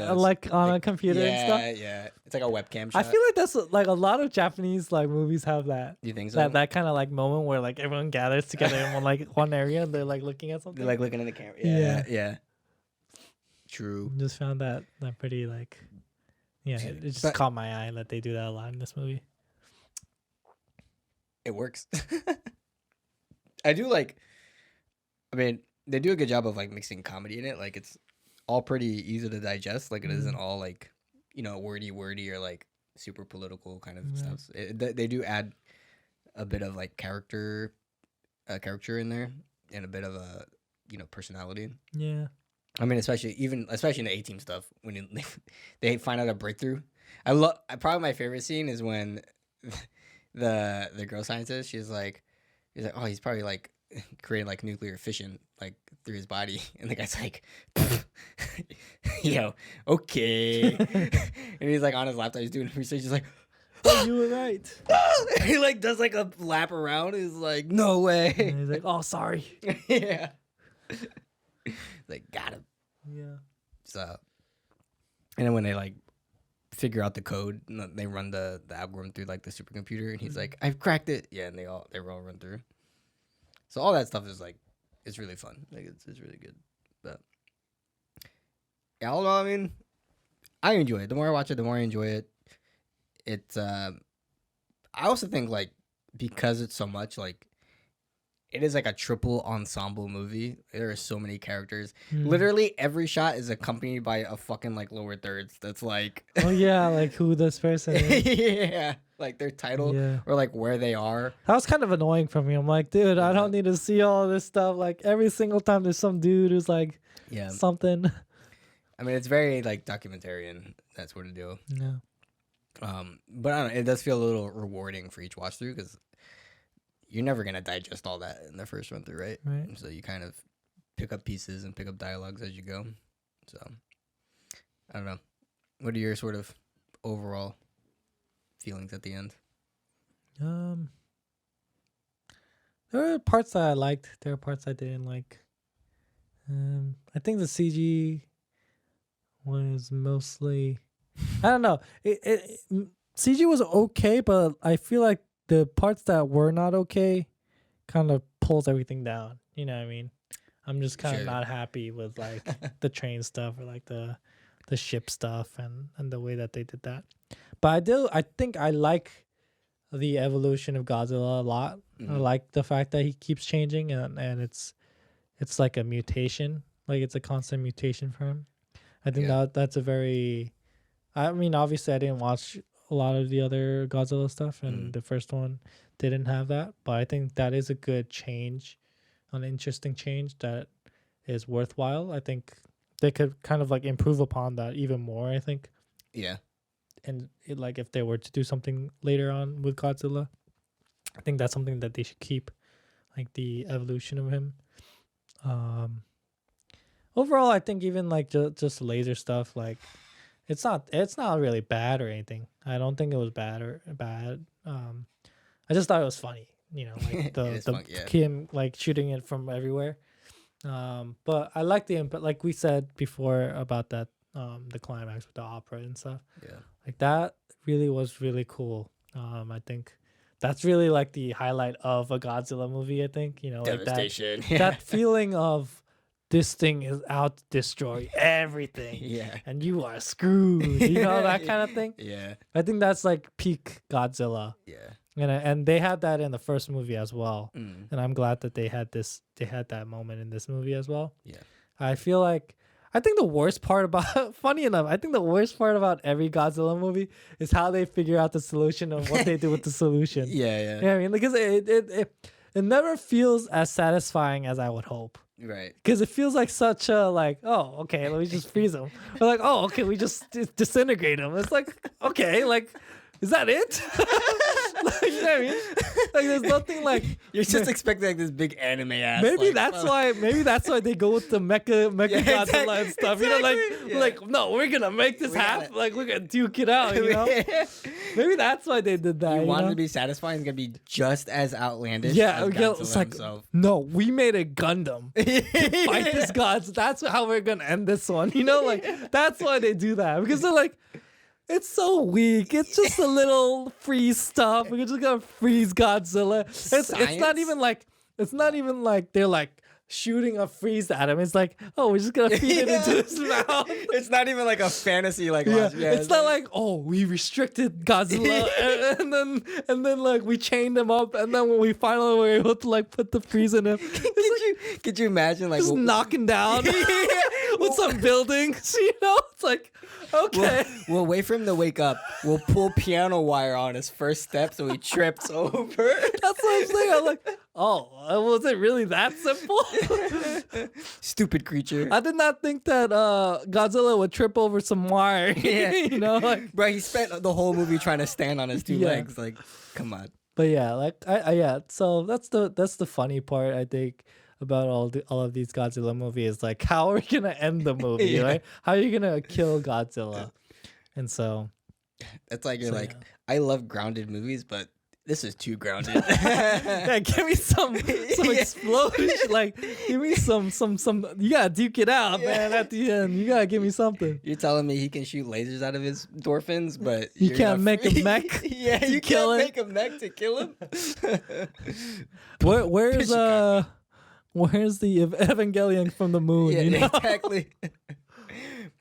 a computer and stuff. Yeah, it's like a webcam shot. I feel like that's like a lot of Japanese like movies have that. You think so? That kind of like moment where like everyone gathers together in one area and they're like looking at something. They're like looking at the camera. Yeah. True. Just found that pretty like, it just caught my eye that they do that a lot in this movie. It works. I do like. I mean, they do a good job of like mixing comedy in it. Like it's all pretty easy to digest. Like it isn't all like, wordy or like super political kind of stuff. They do add a bit of like character in there and a bit of a personality. Yeah. I mean, especially in the A-Team stuff when they find out a breakthrough. Probably my favorite scene is when the girl scientist he's like, oh, he's probably like creating like nuclear fission like through his body, and the guy's like, okay. And he's like on his laptop, he's doing research, he's like, you were right. He like does like a lap around, he's like, no way. And he's like, oh, sorry. Yeah. Like, got him. Yeah. So, and then when they like figure out the code, they run the algorithm through like the supercomputer, and he's like, I've cracked it. Yeah, and they all run through. So all that stuff is like, it's really fun. Like it's really good. But yeah, all in all, I mean, I enjoy it. The more I watch it, the more I enjoy it. It's I also think like because it's so much like it is like a triple ensemble movie. There are so many characters. Literally every shot is accompanied by a fucking like lower thirds that's like oh yeah, like who this person is. Yeah, like their title or like where they are. That was kind of annoying for me. I'm like, dude, I don't need to see all this stuff. Like every single time there's some dude who's like something. I mean, it's very like documentarian, that sort of deal. Yeah. But I don't know, it does feel a little rewarding for each watch through because you're never going to digest all that in the first run through, right? Right. So you kind of pick up pieces and pick up dialogues as you go. So, I don't know. What are your sort of overall feelings at the end? There are parts that I liked. There are parts I didn't like. I think the CG was mostly... I don't know. CG was okay, but I feel like the parts that were not okay kind of pulls everything down. You know what I mean? I'm just kind of not happy with like the train stuff or like the ship stuff and the way that they did that. But I think I like the evolution of Godzilla a lot. I like the fact that he keeps changing and it's like a mutation. Like it's a constant mutation for him. I think that's a very... I mean, obviously I didn't watch a lot of the other Godzilla stuff, and the first one didn't have that, but I think that is a good change, an interesting change that is worthwhile. I think they could kind of like improve upon that even more, I think. Yeah. And like if they were to do something later on with Godzilla, I think that's something that they should keep, like the evolution of him. Overall, I think even like just laser stuff, like it's not really bad or anything. I don't think it was bad. I just thought it was funny, like the Kim like shooting it from everywhere. But I like the impact, like we said before about that, the climax with the opera and stuff. Yeah, like that really was really cool. I think that's really like the highlight of a Godzilla movie. I think like devastation. That feeling of this thing is out to destroy everything. Yeah. And you are screwed. You know, that kind of thing. Yeah. I think that's like peak Godzilla. Yeah. And they had that in the first movie as well. Mm. And I'm glad that they had that moment in this movie as well. Yeah. I feel like I think the worst part about funny enough, I think the worst part about every Godzilla movie is how they figure out the solution and what they do with the solution. Yeah. You know what I mean? Because it never feels as satisfying as I would hope. Right. Because it feels like such a like, oh, okay, let me just freeze them. Or like, oh, okay, we just disintegrate them. It's like, okay, like, is that it? Like, you know what I mean? Like, there's nothing like you're just expecting like this big anime ass. Maybe like, that's why. Maybe that's why they go with the mecha Godzilla and stuff. Exactly, You know, like no, we're gonna make this happen. Like we're gonna duke it out. You know. Maybe that's why they did that. You want know? it to be satisfying. It's gonna be just as outlandish. Yeah, as Godzilla it's like himself. no, we made a Gundam to fight this god. So that's how we're gonna end this one. You know, like that's why they do that because they're like. It's so weak. It's just a little freeze stuff. We're just gonna freeze Godzilla. It's not even like they're like shooting a freeze at him. It's like, oh, we're just gonna feed it into his mouth. It's not even like a fantasy like it's not like, oh, we restricted Godzilla and then like we chained him up and then when we finally were able to like put the freeze in him. Could you imagine like just knocking down with some buildings, you know? It's like okay. We'll wait for him to wake up. We'll pull piano wire on his first step so he trips over. That's what I'm saying. I'm like, oh, was it really that simple? Stupid creature. I did not think that Godzilla would trip over some wire. Yeah. You know, like bro, he spent the whole movie trying to stand on his two legs. Like, come on. But yeah, like I so that's the funny part I think about all of these Godzilla movies. Like, how are we gonna end the movie? Right? How are you gonna kill Godzilla? And so that's like you're like, I love grounded movies, but this is too grounded. Yeah, give me some explosion. Like, give me some. You gotta duke it out, man. At the end, you gotta give me something. You're telling me he can shoot lasers out of his endorphins, but you can't make a mech. Yeah, you can't make a mech to kill him. Where's the Evangelion from the moon? Yeah, you know? Exactly.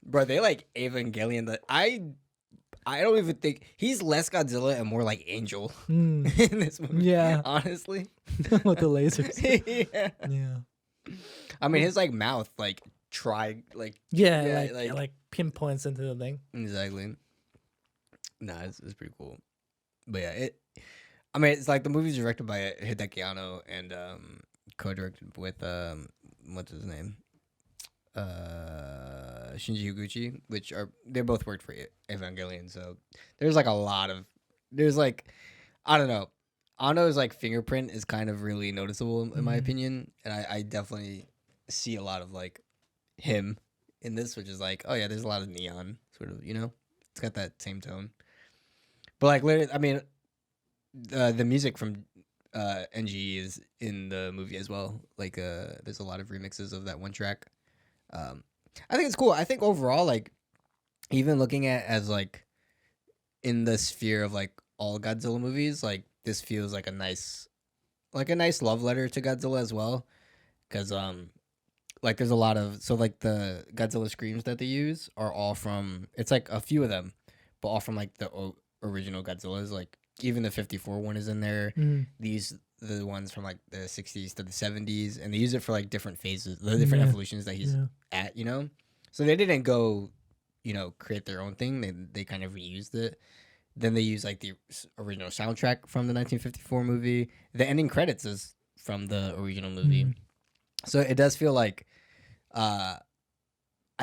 Bro, they like Evangelion. I don't even think he's less Godzilla and more like Angel in this movie. Yeah, honestly, with the lasers. Yeah. I mean, his like mouth like like pinpoints into the thing. Exactly. Nah, it's pretty cool. But yeah, I mean, it's like the movie's directed by Hideaki Anno and co-directed with what's his name? Shinji Higuchi, which they both worked for Evangelion, so there's like I don't know, Anno's like fingerprint is kind of really noticeable in my opinion, and I definitely see a lot of like him in this, which is like, oh yeah, there's a lot of neon sort of, you know, it's got that same tone, but like literally, I mean, the music from NG is in the movie as well. Like there's a lot of remixes of that one track. I think it's cool. I think overall, like, even looking at as like in the sphere of like all Godzilla movies, like this feels like a nice love letter to Godzilla as well, because like there's a lot of like the Godzilla screams that they use are all from, it's like a few of them, but all from like the original Godzillas. Like even the 54 one is in there. The ones from like the 60s to the 70s, and they use it for like different phases, the different evolutions that he's at, you know. So they didn't go, you know, create their own thing. They kind of reused it. Then they use like the original soundtrack from the 1954 movie. The ending credits is from the original movie. So it does feel like, I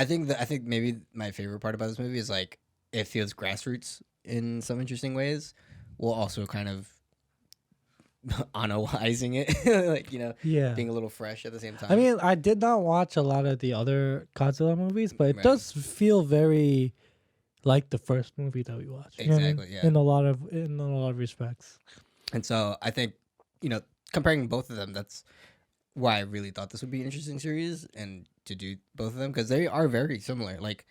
think maybe my favorite part about this movie is like it feels grassroots in some interesting ways, while also kind of Anno-izing it, like, you know, being a little fresh at the same time. I mean, I did not watch a lot of the other Godzilla movies, but it does feel very like the first movie that we watched. Exactly, in a lot of respects. And so I think, you know, comparing both of them, that's why I really thought this would be an interesting series, and to do both of them, because they are very similar. Like,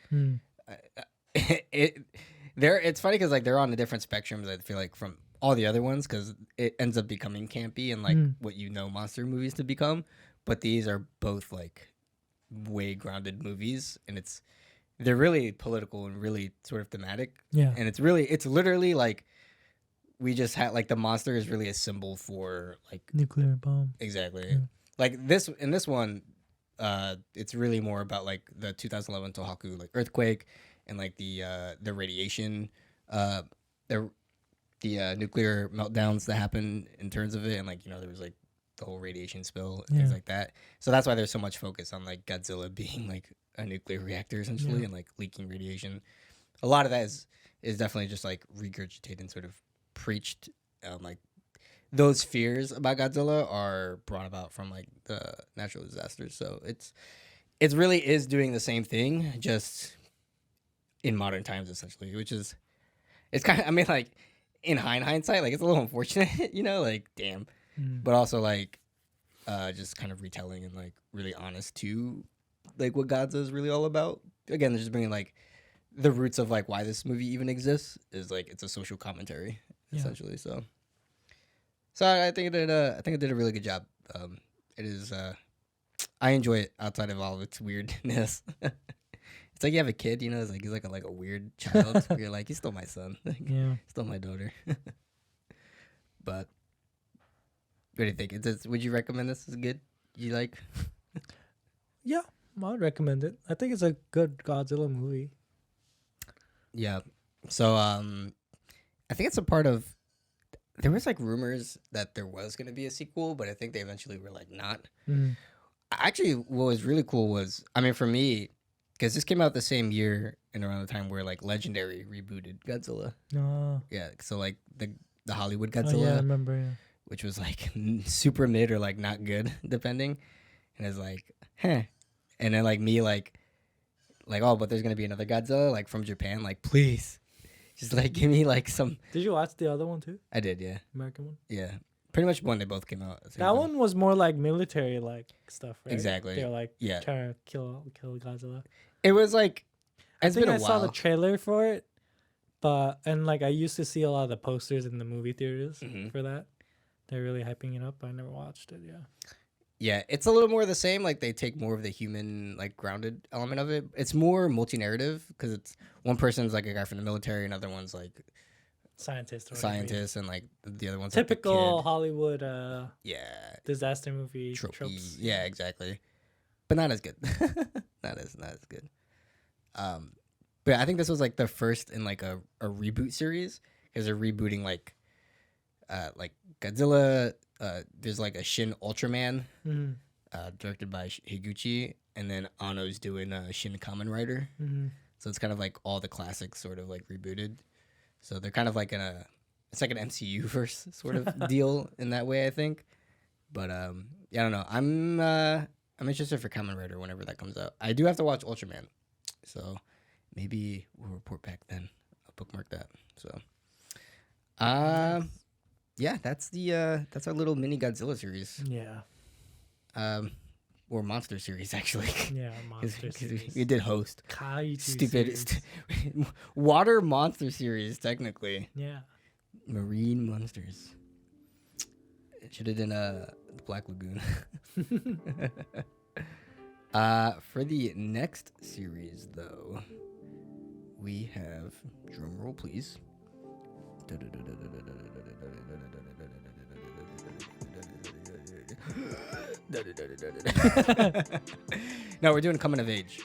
it's funny because like they're on the different spectrums, I feel like, from all the other ones, because it ends up becoming campy and like what you know monster movies to become, but these are both like way grounded movies, and they're really political and really sort of thematic. Yeah. And it's literally like we just had like the monster is really a symbol for like nuclear bomb. Exactly. Yeah. Like in this one, it's really more about like the 2011 Tohoku like earthquake and like the radiation, the nuclear meltdowns that happen in terms of it, and like there was like the whole radiation spill and things like that. So that's why there's so much focus on like Godzilla being like a nuclear reactor essentially and like leaking radiation. A lot of that is definitely just like regurgitated and sort of preached. Like those fears about Godzilla are brought about from like the natural disasters. So it really is doing the same thing, just in modern times essentially, which is it's kind of, I mean, like in hindsight, like it's a little unfortunate, like damn, but also like just kind of retelling and like really honest to like what Godzilla is really all about. Again, they're just bringing like the roots of like why this movie even exists is like it's a social commentary essentially. So I think it did a really good job. It is I enjoy it outside of all of its weirdness. It's like you have a kid, it's like he's like a weird child. You're like, he's still my son. Still my daughter. But what do you think? Would you recommend this? Is it good? You like? Yeah, I'd recommend it. I think it's a good Godzilla movie. Yeah. So I think it's a part of. There was like rumors that there was going to be a sequel, but I think they eventually were like not. Actually, what was really cool was, I mean, for me, because this came out the same year and around the time where like Legendary rebooted Godzilla. Oh. Yeah. So like the Hollywood Godzilla. Yeah, I remember. Yeah. Which was like super mid or like not good, depending. And it's like, And then like me, like, oh, but there's gonna be another Godzilla, like from Japan, like please, just like give me like some. Did you watch the other one too? I did, yeah. American one. Yeah, pretty much when they both came out. That one was more like military like stuff, right? Exactly. They're like trying to kill Godzilla. It was like, I think I saw the trailer for it, and like I used to see a lot of the posters in the movie theaters for that. They're really hyping it up. I never watched it. Yeah. Yeah, it's a little more of the same. Like they take more of the human, like grounded element of it. It's more multi-narrative because it's one person's like a guy from the military, another one's like scientist, and like the other one's typical like Hollywood. Disaster movie tropes. Yeah, exactly. But not as good. not as good. But I think this was like the first in like a reboot series because they're rebooting like Godzilla. There's like a Shin Ultraman, directed by Higuchi, and then Anno's doing Shin Kamen Rider. So it's kind of like all the classics sort of like rebooted. So they're kind of like it's like an MCU verse sort of deal in that way, I think. But I don't know. I'm interested for Kamen Rider whenever that comes out. I do have to watch Ultraman, so maybe we'll report back then. I'll bookmark that. So, yeah, that's our little mini Godzilla series. Yeah. Or monster series actually. Yeah, monster series. We did host. Kaiju stupid water monster series technically. Yeah. Marine monsters. It should have been the Black Lagoon. For the next series though, we have drum roll please. No, we're doing coming of age.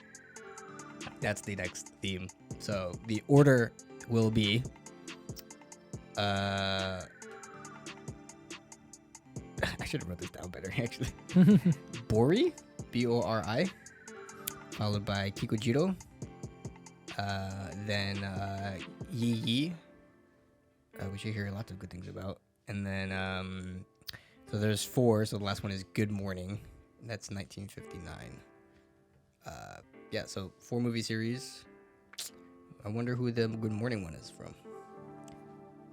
That's the next theme. So the order will be I should have wrote this down better actually. Bori, Bori, followed by Kikujiro, then Yi Yi, which you hear lots of good things about, and then so there's 4. So the last one is Good Morning. That's 1959. Yeah, so 4 movie series. I wonder who the Good Morning one is from.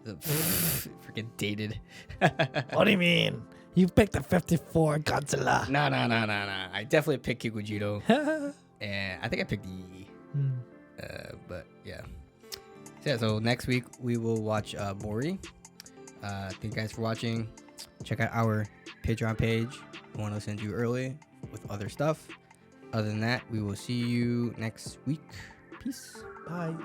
The freaking dated. What do you mean? You picked the 54 Godzilla. No. I definitely picked Kikujiro. And I think I picked Yi. But yeah. So next week we will watch Bori. Thank you guys for watching. Check out our Patreon page. I want to send you early with other stuff. Other than that, we will see you next week. Peace. Bye.